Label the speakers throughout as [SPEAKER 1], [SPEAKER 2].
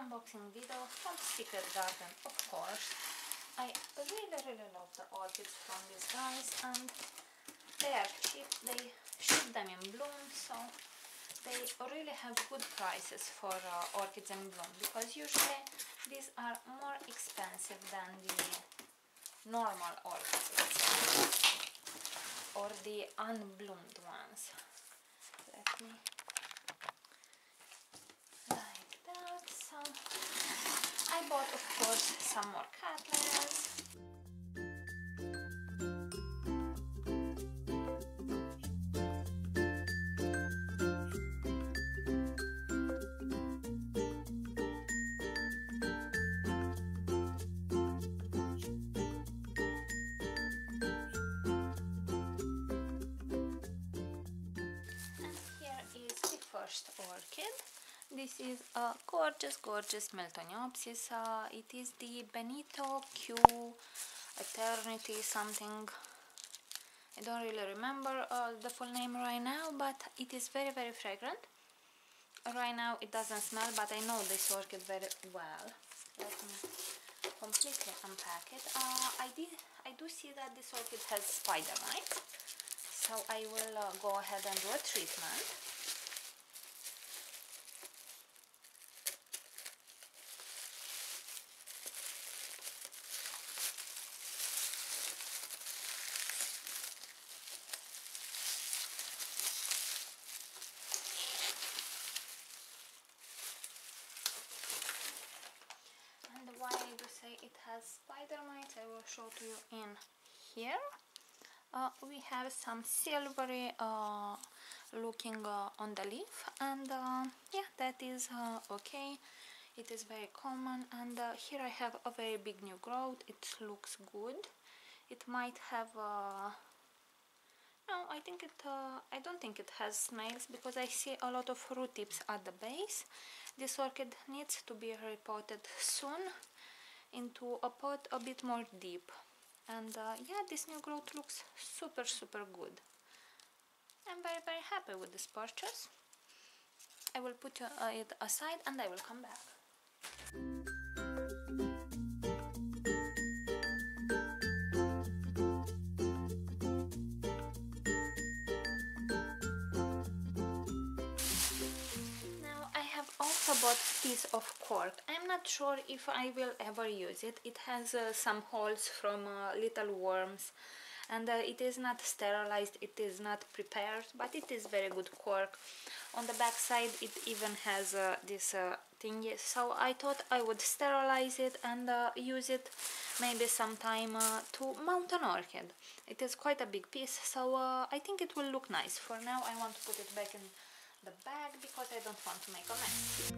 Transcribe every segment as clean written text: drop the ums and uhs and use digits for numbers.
[SPEAKER 1] unboxing video from Secret Garden, of course. I really love the orchids from these guys, and they are cheap. They ship them in bloom, so they really have good prices for orchids in bloom, because usually these are more expensive than the normal orchids or the unbloomed ones. Let me like that. So I bought, of course, some more cattleyas. First orchid. This is a gorgeous Miltoniopsis. It is the Benito Q Eternity something. I don't really remember the full name right now, but it is very fragrant. Right now it doesn't smell, but I know this orchid very well. Let me completely unpack it. I do see that this orchid has spider mites, so I will go ahead and do a treatment. Why I do say it has spider mites, I will show to you in here. We have some silvery looking on the leaf, and yeah, that is okay. It is very common, and here I have a very big new growth. It looks good. It might have no, I think it I don't think it has snails, because I see a lot of root tips at the base. This orchid needs to be repotted soon into a pot a bit more deep, and yeah, this new growth looks super good. I'm very happy with this purchase. I will put it aside and I will come back. Bought piece of cork. I'm not sure if I will ever use it. It has some holes from little worms, and it is not sterilized, it is not prepared, but it is very good cork. On the back side it even has this thingy, so I thought I would sterilize it and use it maybe sometime to mount an orchid. It is quite a big piece, so I think it will look nice. For now I want to put it back in the bag because I don't want to make a mess.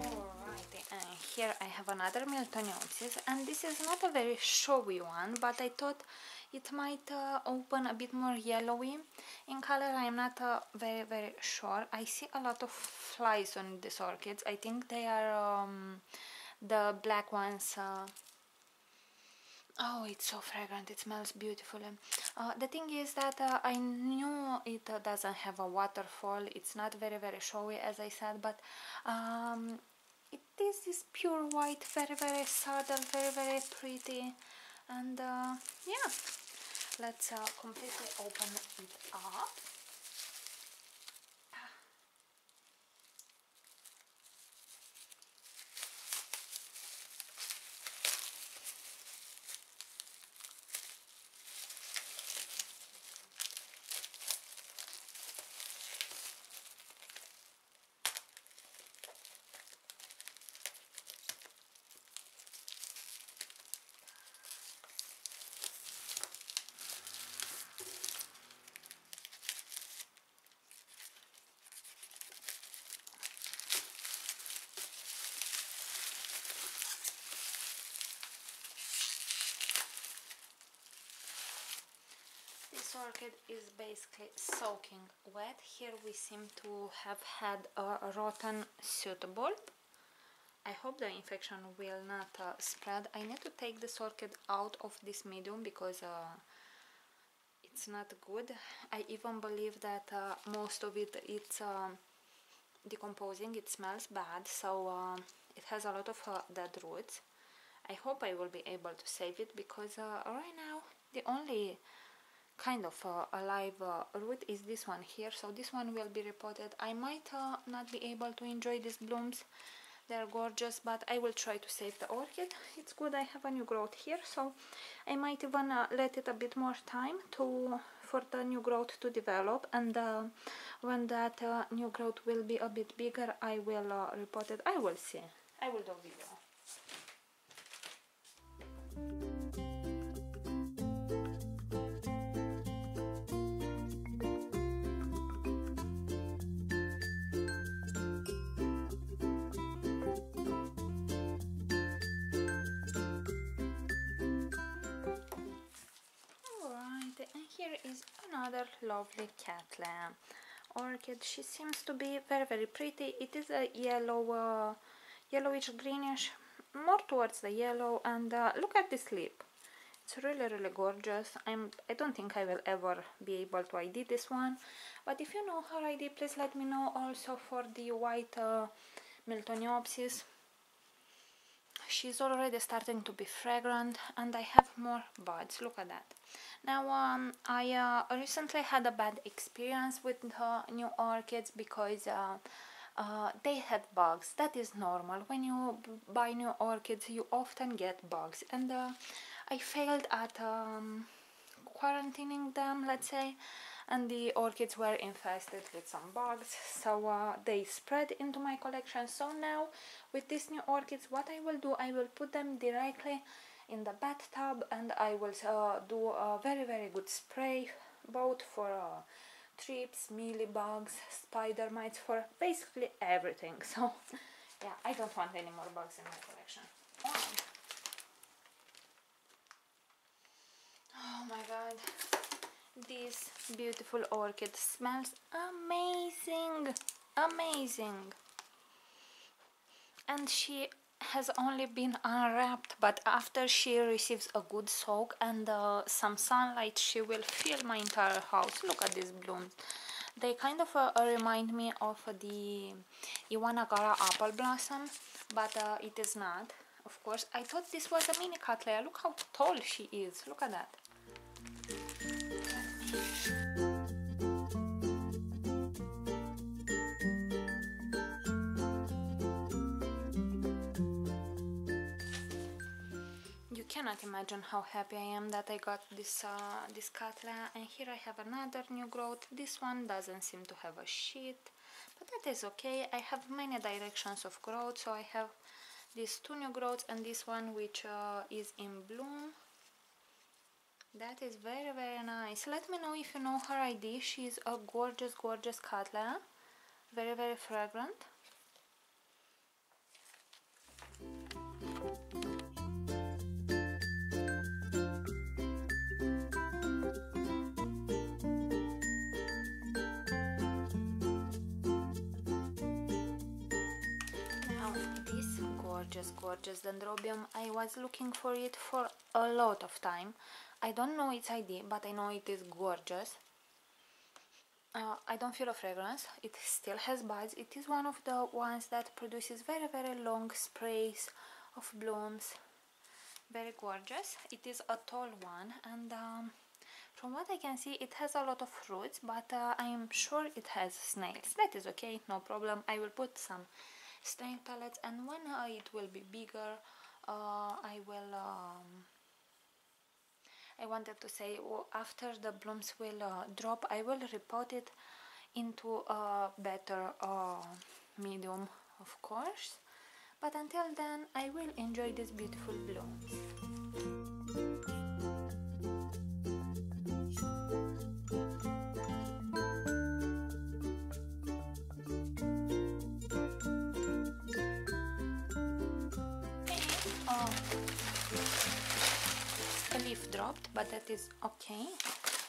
[SPEAKER 1] Alrighty, and here I have another Miltoniopsis, and this is not a very showy one, but I thought it might open a bit more yellowy in color. I'm not very sure. I see a lot of flies on these orchids. I think they are the black ones. Oh, it's so fragrant, it smells beautifully. The thing is that I knew it doesn't have a waterfall. It's not very showy, as I said, but it is this pure white, very subtle, very pretty, and yeah, let's completely open it up. This orchid is basically soaking wet. Here we seem to have had a rotten soot bulb. I hope the infection will not spread. I need to take this orchid out of this medium because it's not good. I even believe that most of it's decomposing. It smells bad, so it has a lot of dead roots. I hope I will be able to save it, because right now the only kind of alive root is this one here, so this one will be repotted. I might not be able to enjoy these blooms. They're gorgeous, but I will try to save the orchid. It's good I have a new growth here, so I might even let it a bit more time for the new growth to develop, and when that new growth will be a bit bigger, I will repot it. I will see. I will do a video. Here is another lovely cattleya orchid. She seems to be very pretty. It is a yellow, yellowish greenish, more towards the yellow, and look at this lip. It's really gorgeous. I don't think I will ever be able to ID this one, but if you know her ID, please let me know. Also for the white Miltoniopsis. She's already starting to be fragrant, and I have more buds. Look at that. Now I recently had a bad experience with new orchids, because they had bugs. That is normal. When you buy new orchids, you often get bugs, and I failed at quarantining them, let's say, and the orchids were infested with some bugs, so they spread into my collection. So now with these new orchids, what I will do, I will put them directly in the bathtub, and I will do a very good spray, both for thrips, mealybugs, spider mites, for basically everything. So yeah, I don't want any more bugs in my collection. Oh my god, this beautiful orchid smells amazing, and she has only been unwrapped, but after she receives a good soak and some sunlight, she will fill my entire house. Look at these blooms. They kind of remind me of the Iwanagara apple blossom, but it is not, of course. I thought this was a mini cattleya. Look how tall she is. Look at that. Cannot imagine how happy I am that I got this this cattleya. And here I have another new growth. This one doesn't seem to have a sheet, but that is okay. I have many directions of growth, so I have these two new growths and this one which is in bloom. That is very nice. Let me know if you know her ID. She is a gorgeous cattleya, very fragrant. Gorgeous dendrobium. I was looking for it for a lot of time. I don't know its ID, but I know it is gorgeous. I don't feel a fragrance. It still has buds. It is one of the ones that produces very long sprays of blooms. Very gorgeous. It is a tall one, and from what I can see, it has a lot of fruits, but I am sure it has snails. That is okay, no problem. I will put some snail pellets, and when it will be bigger, I will I wanted to say, well, after the blooms will drop, I will repot it into a better medium, of course, but until then I will enjoy these beautiful blooms. Leaf dropped, but that is okay.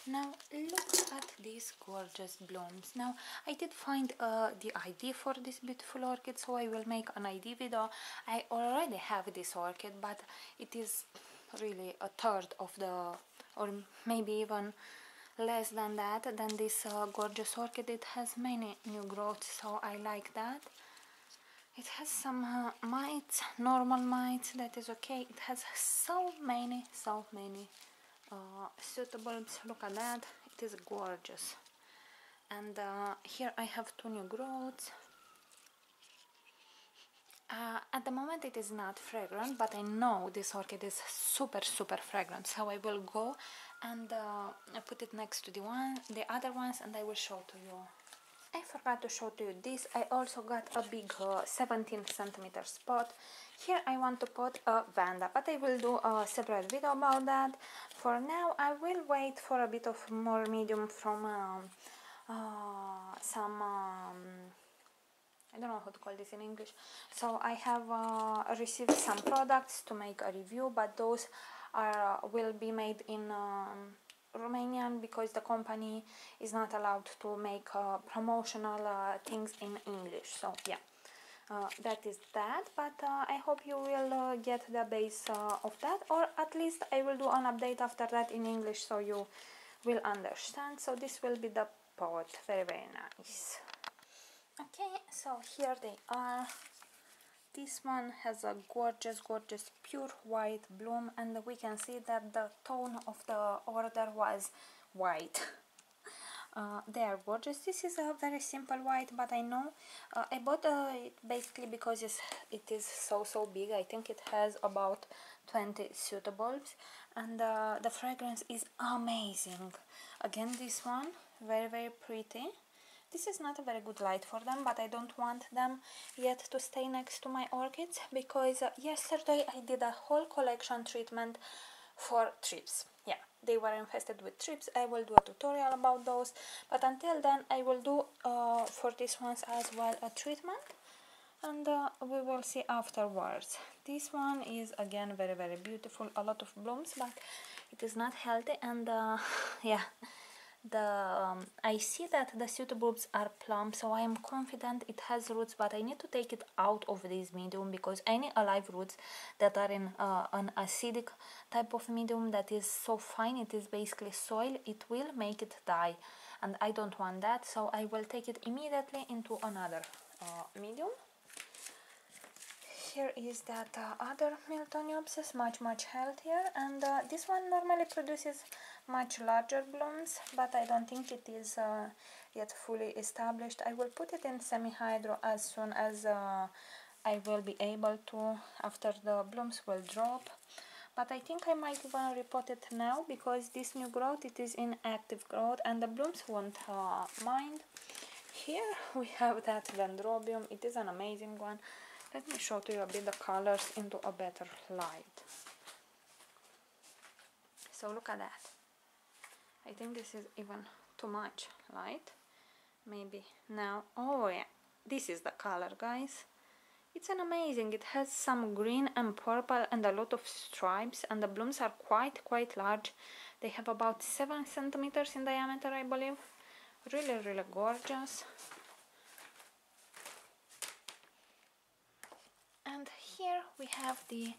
[SPEAKER 1] Now look at these gorgeous blooms. Now I did find the ID for this beautiful orchid, so I will make an ID video. I already have this orchid, but it is really a third of the, or maybe even less than that, than this gorgeous orchid. It has many new growths, so I like that. It has some mites, normal mites, that is okay. It has so many suitables. Look at that, it is gorgeous. And here I have 2 new growths. At the moment it is not fragrant, but I know this orchid is super fragrant, so I will go and put it next to the other ones, and I will show to you. I forgot to show to you this. I also got a big 17 centimeter spot. Here I want to put a vanda, but I will do a separate video about that. For now I will wait for a bit of more medium from some I don't know how to call this in English. So I have received some products to make a review, but those are will be made in Romanian, because the company is not allowed to make promotional things in English. So yeah, that is that. But I hope you will get the base of that, or at least I will do an update after that in English, so you will understand. So this will be the pot. Very nice. Okay, so here they are. This one has a gorgeous pure white bloom, and we can see that the tone of the order was white. They are gorgeous. This is a very simple white, but I know I bought it basically because it is so big. I think it has about 20 suitables, and the fragrance is amazing. Again, this one very pretty. This is not a very good light for them, but I don't want them yet to stay next to my orchids, because yesterday I did a whole collection treatment for thrips. Yeah, they were infested with thrips. I will do a tutorial about those, but until then I will do for these ones as well a treatment, and we will see afterwards. This one is again very beautiful, a lot of blooms, but it is not healthy, and yeah, I see that the suitobulbs are plump, so I am confident it has roots, but I need to take it out of this medium, because any alive roots that are in an acidic type of medium that is so fine, it is basically soil, it will make it die, and I don't want that, so I will take it immediately into another medium. Here is that other Miltoniopsis, much healthier, and this one normally produces much larger blooms, but I don't think it is yet fully established. I will put it in semi-hydro as soon as I will be able to, after the blooms will drop. But I think I might even repot it now, because this new growth, it is in active growth and the blooms won't mind. Here we have that Dendrobium. It is an amazing one. Let me show to you a bit the colors into a better light. So look at that. I think this is even too much light. Maybe now. Oh yeah, this is the color, guys. It's an amazing. It has some green and purple and a lot of stripes, and the blooms are quite large. They have about 7 centimeters in diameter, I believe. Really gorgeous. And here we have the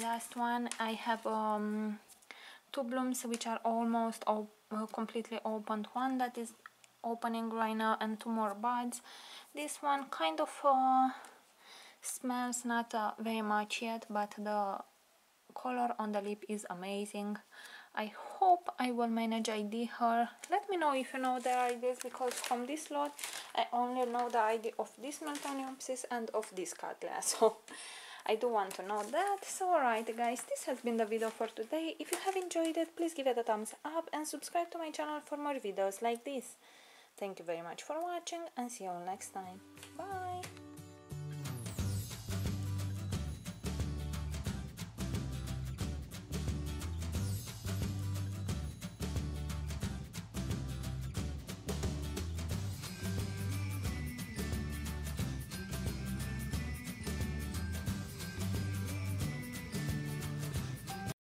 [SPEAKER 1] last one. I have 2 blooms which are almost completely opened, one that is opening right now, and 2 more buds. This one kind of smells not very much yet, but the color on the lip is amazing. I hope I will manage ID her. Let me know if you know the IDs, because from this lot I only know the ID of this Miltoniopsis and of this cattleya, so I do want to know that. So alright guys, this has been the video for today. If you have enjoyed it, please give it a thumbs up and subscribe to my channel for more videos like this. Thank you very much for watching, and see you all next time. Bye!